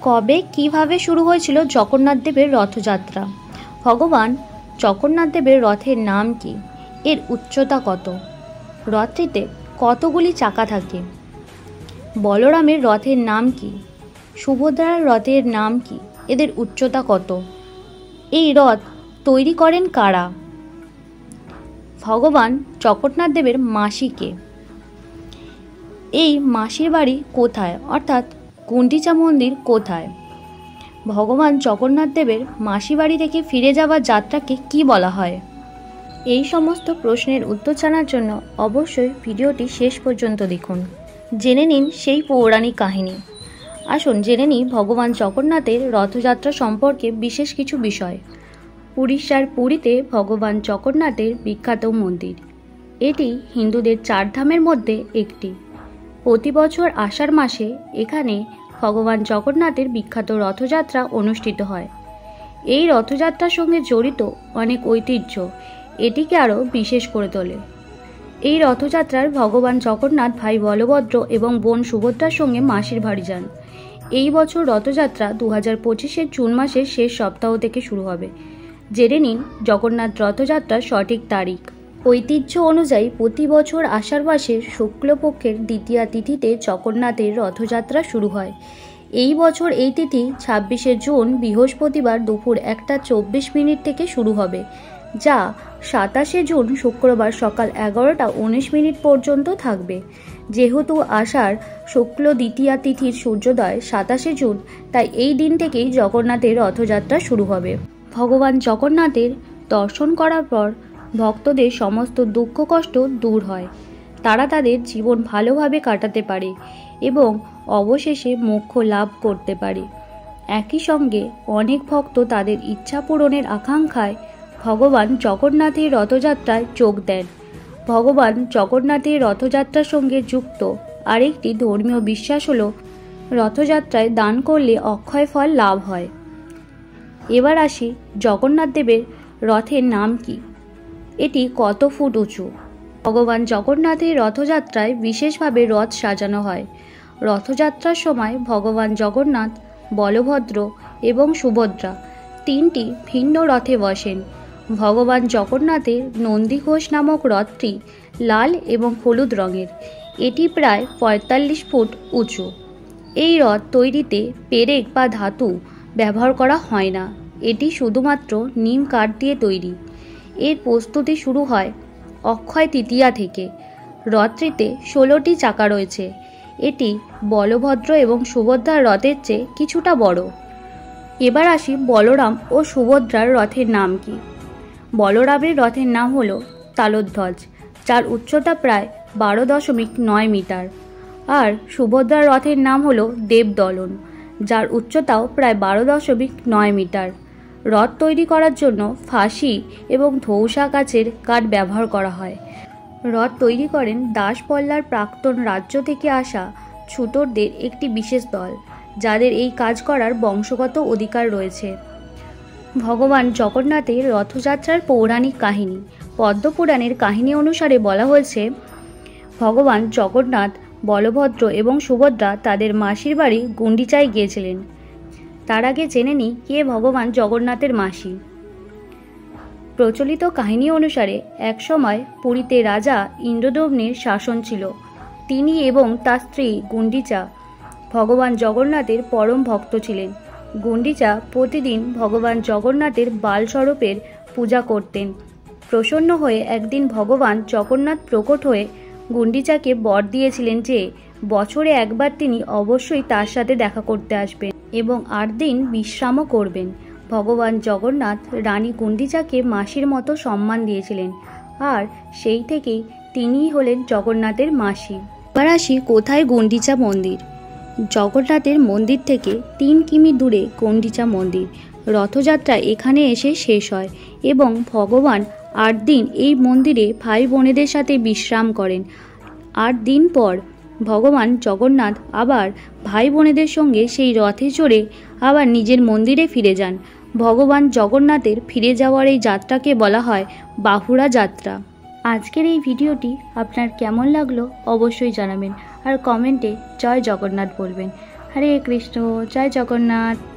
কবে কিভাবে শুরু হয়েছিল জগন্নাথ দেবের রথযাত্রা? ভগবান জগন্নাথ দেবের রথের নাম কি? এর উচ্চতা কত? রথটিতে কতগুলি চাকা থাকে? বলরামের রথের নাম কি? সুভদ্রার রথের নাম কি? এদের উচ্চতা কত? এই রথ তৈরি করেন কারা? ভগবান জগন্নাথ দেবের মাসি কে? এই মাসির বাড়ি কোথায়, অর্থাৎ গুন্ডিচা মন্দির কোথায়? ভগবান জগন্নাথ দেবের মাসি বাড়ি থেকে ফিরে যাওয়ার যাত্রাকে কি বলা হয়? এই সমস্ত প্রশ্নের উত্তর জানার জন্য অবশ্যই ভিডিওটি শেষ পর্যন্ত দেখুন। জেনে নিন সেই পৌরাণিক কাহিনী। আসুন জেনে নিই ভগবান জগন্নাথের রথযাত্রা সম্পর্কে বিশেষ কিছু বিষয়। উড়িষ্যার পুরীতে ভগবান জগন্নাথের বিখ্যাত মন্দির। এটি হিন্দুদের 4 ধামের মধ্যে একটি। প্রতি বছর আষাঢ় মাসে এখানে ভগবান জগন্নাথের বিখ্যাত রথযাত্রা অনুষ্ঠিত হয়। এই রথযাত্রার সঙ্গে জড়িত অনেক ঐতিহ্য এটিকে আরও বিশেষ করে তোলে। এই রথযাত্রার ভগবান জগন্নাথ ভাই বলভদ্র এবং বোন সুভদ্রার সঙ্গে মাসির বাড়ি যান। এই বছর রথযাত্রা 2025-এর জুন মাসের শেষ সপ্তাহ থেকে শুরু হবে। জেনে নিন জগন্নাথ রথযাত্রার সঠিক তারিখ। ঐতিহ্য অনুযায়ী প্রতি বছর আষাঢ় মাসের শুক্লপক্ষের দ্বিতীয়া তিথিতে জগন্নাথের রথযাত্রা শুরু হয়। এই বছর এই তিথি 26শে জুন বৃহস্পতিবার দুপুর 1:24 থেকে শুরু হবে, যা 27শে জুন শুক্রবার সকাল 11:19 পর্যন্ত থাকবে। যেহেতু আষাঢ় শুক্ল দ্বিতীয়া তিথির সূর্যোদয় 27শে জুন, তাই এই দিন থেকেই জগন্নাথের রথযাত্রা শুরু হবে। ভগবান জগন্নাথের দর্শন করার পর ভক্তদের সমস্ত দুঃখ কষ্ট দূর হয়। তারা তাদের জীবন ভালোভাবে কাটাতে পারে এবং অবশেষে মোক্ষ লাভ করতে পারে। একই সঙ্গে অনেক ভক্ত তাদের ইচ্ছা পূরণের আকাঙ্ক্ষায় ভগবান জগন্নাথের রথযাত্রায় যোগ দেন। ভগবান জগন্নাথের রথযাত্রার সঙ্গে যুক্ত আরেকটি ধর্মীয় বিশ্বাস হলো রথযাত্রায় দান করলে অক্ষয় ফল লাভ হয়। এবার আসি জগন্নাথ দেবের রথের নাম কি? এটি কত ফুট উঁচু? ভগবান জগন্নাথের রথযাত্রায় বিশেষভাবে রথ সাজানো হয়। রথযাত্রার সময় ভগবান জগন্নাথ, বলভদ্র এবং সুভদ্রা 3টি ভিন্ন রথে বসেন। ভগবান জগন্নাথের নন্দীঘোষ নামক রথটি লাল এবং হলুদ রঙের। এটি প্রায় 45 ফুট উঁচু। এই রথ তৈরিতে পেরেক বা ধাতু ব্যবহার করা হয় না। এটি শুধুমাত্র নিম কাঠ দিয়ে তৈরি। এর প্রস্তুতি শুরু হয় অক্ষয় তৃতীয়া থেকে। রথটিতে 16টি চাকা রয়েছে। এটি বলভদ্র এবং সুভদ্রার রথের চেয়ে কিছুটা বড়। এবার আসি বলরাম ও সুভদ্রার রথের নাম কি? বলরামের রথের নাম হলো তালধ্বজ, যার উচ্চতা প্রায় 12.9 মিটার। আর সুভদ্রার রথের নাম হলো দেবদলন, যার উচ্চতাও প্রায় 12.9 মিটার। রথ তৈরি করার জন্য ফাঁসি এবং ধৌসা গাছের কাঠ ব্যবহার করা হয়। রথ তৈরি করেন দাসপল্লার প্রাক্তন রাজ্য থেকে আসা ছুতরদের একটি বিশেষ দল, যাদের এই কাজ করার বংশগত অধিকার রয়েছে। ভগবান জগন্নাথের রথযাত্রার পৌরাণিক কাহিনী। পদ্মপুরাণের কাহিনী অনুসারে বলা হয়েছে, ভগবান জগন্নাথ, বলভদ্র এবং সুভদ্রা তাদের মাসির বাড়ি গুন্ডিচায় গিয়েছিলেন। তার আগে জেনে নিই কে ভগবান জগন্নাথের মাসি। প্রচলিত কাহিনী অনুসারে একসময় পুরীতে রাজা ইন্দ্রদম্নের শাসন ছিল। তিনি এবং তার স্ত্রী গুন্ডিচা ভগবান জগন্নাথের পরম ভক্ত ছিলেন। গুন্ডিচা প্রতিদিন ভগবান জগন্নাথের বালস্বরূপের পূজা করতেন। প্রসন্ন হয়ে একদিন ভগবান জগন্নাথ প্রকট হয়ে গুন্ডিচাকে বর দিয়েছিলেন যে বছরে একবার তিনি অবশ্যই তার সাথে দেখা করতে আসবেন এবং 8 দিন বিশ্রামও করবেন। ভগবান জগন্নাথ রানী গুন্ডিচাকে মাসির মতো সম্মান দিয়েছিলেন, আর সেই থেকেই তিনিই হলেন জগন্নাথের মাসি। এবার আসি কোথায় গুন্ডিচা মন্দির। জগন্নাথের মন্দির থেকে 3 কিমি দূরে গুন্ডিচা মন্দির। রথযাত্রা এখানে এসে শেষ হয় এবং ভগবান 8 দিন এই মন্দিরে ভাই বোনেদের সাথে বিশ্রাম করেন। 8 দিন পর ভগবান জগন্নাথ আবার ভাই বোনেদের সঙ্গে সেই রথে চড়ে আবার নিজের মন্দিরে ফিরে যান। ভগবান জগন্নাথের ফিরে যাওয়ার এই যাত্রাকে বলা হয় বাহুড়া যাত্রা। আজকের এই ভিডিওটি আপনার কেমন লাগলো অবশ্যই জানাবেন, আর কমেন্টে জয় জগন্নাথ বলবেন। হরে কৃষ্ণ, জয় জগন্নাথ।